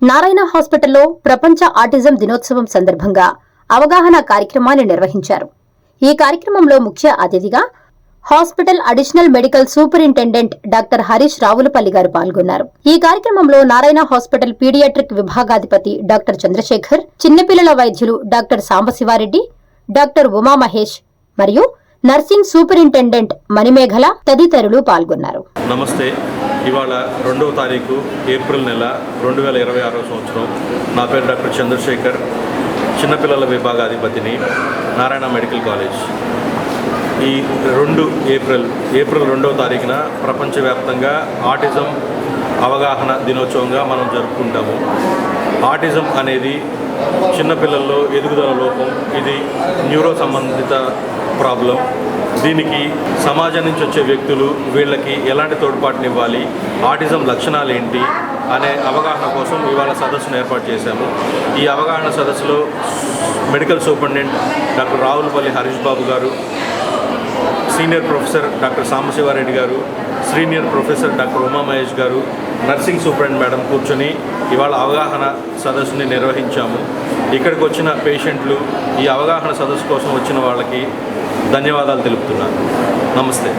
నారాయణ హాస్పిటల్లో ప్రపంచ ఆటిజం దినోత్సవం సందర్భంగా అవగాహన కార్యక్రమాన్ని నిర్వహించారు. ఈ కార్యక్రమంలో ముఖ్య అతిథిగా hospital additional medical superintendent doctor Harish Ravulapalli గారు పాల్గొన్నారు. ఈ కార్యక్రమంలో నారాయణ హాస్పిటల్ పీడియాట్రిక్ విభాగాధిపతి డాక్టర్ చంద్రశేఖర్, చిన్నపిల్లల వైద్యులు డాక్టర్ సాంబశివారెడ్డి, డాక్టర్ ఉమామహేష్ మరియు నర్సింగ్ సూపరింటెండెంట్ మణిమేఘల తదితరులు పాల్గొన్నారు. నమస్తే. ఇవాళ 2వ తారీఖు ఏప్రిల్ నెల 2026 సంవత్సరం. నా పేరు డాక్టర్ చంద్రశేఖర్, చిన్నపిల్లల విభాగాధిపతిని, నారాయణ మెడికల్ కాలేజ్. ఈ ఏప్రిల్ 2వ తారీఖున ప్రపంచవ్యాప్తంగా ఆటిజం అవగాహన దినోత్సవంగా మనం జరుపుకుంటాము. ఆటిజం అనేది చిన్నపిల్లల్లో ఎదుగుదల లోపం. ఇది న్యూరో సంబంధిత ప్రాబ్లం. దీనికి సమాజం నుంచి వచ్చే వ్యక్తులు వీళ్ళకి ఎలాంటి తోడ్పాటునివ్వాలి, ఆటిజం లక్షణాలు ఏంటి అనే అవగాహన కోసం ఇవాళ సదస్సును ఏర్పాటు చేశాము. ఈ అవగాహన సదస్సులో medical superintendent doctor Ravulapalli Harish Babu గారు, సీనియర్ ప్రొఫెసర్ డాక్టర్ సాంబశివారెడ్డి గారు, సీనియర్ ప్రొఫెసర్ డాక్టర్ ఉమామహేష్ గారు, నర్సింగ్ సూపరింటెండెంట్ మేడం కూర్చొని ఇవాళ అవగాహన సదస్సుని నిర్వహించాము. ఇక్కడికి వచ్చిన పేషెంట్లు, ఈ అవగాహన సదస్సు కోసం వచ్చిన వాళ్ళకి ధన్యవాదాలు తెలుపుతున్నాను. నమస్తే.